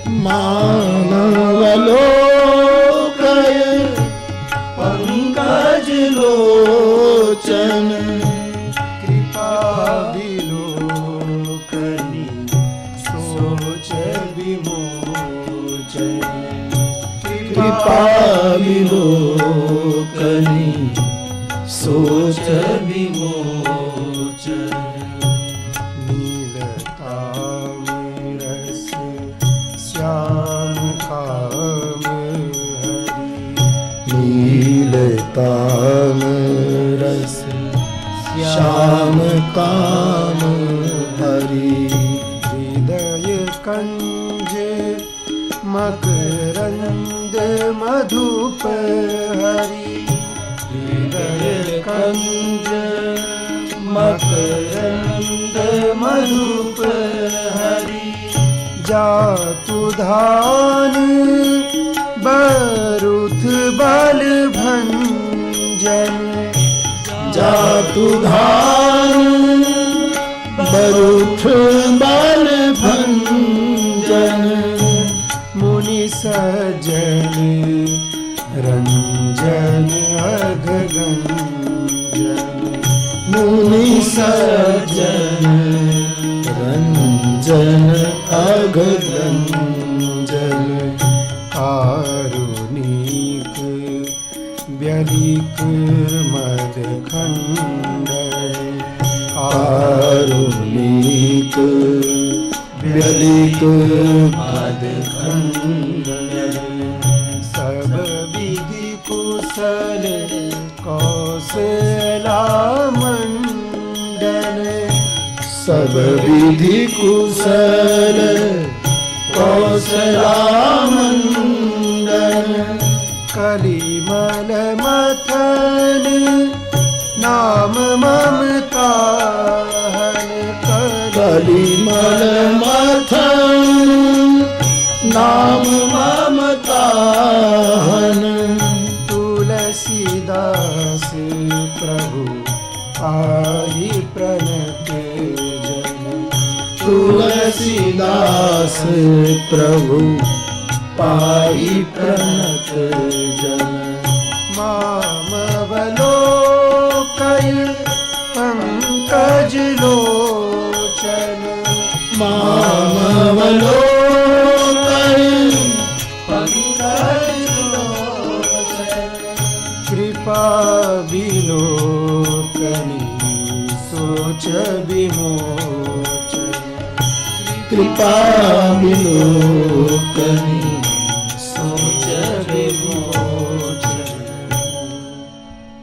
मानवलोकय पंकज लोचन कृपा विलोकनी सोच विमोचन कृपा विलोकनी सोच विमोचन नीलताम रस श्याम काम हरि नीलताम रस श्याम काम हरि हृदय कंज मकरंद मधुप हरि हृदय कंज मकरंद मधुप हरि जातु धान बरुथ बल भंजन जातु धान बरुथ बल भंजन मुनि सज्जन रंजन अघगंजन मुनि सज्जन रंजन अघगंजन कारुणिक व्यलिक मदखंडन कारुणिक व्यलिक मदखंडन सब विधि कुशल कौशला मंडन सब विधि कुशल कौशला मंडन कलिमल मथन नाम ममता कलिमल मथन नाम ममताहन तुलसीदास प्रभु आई प्रणत जन तुलसीदास प्रभु पाई प्रणत जन मामवलोकय पंकज लोचन मामवलोकय पंकज लोचन कृपा विलोकनी सोच विमोचन कृपा विलोकनी सोच विमोचन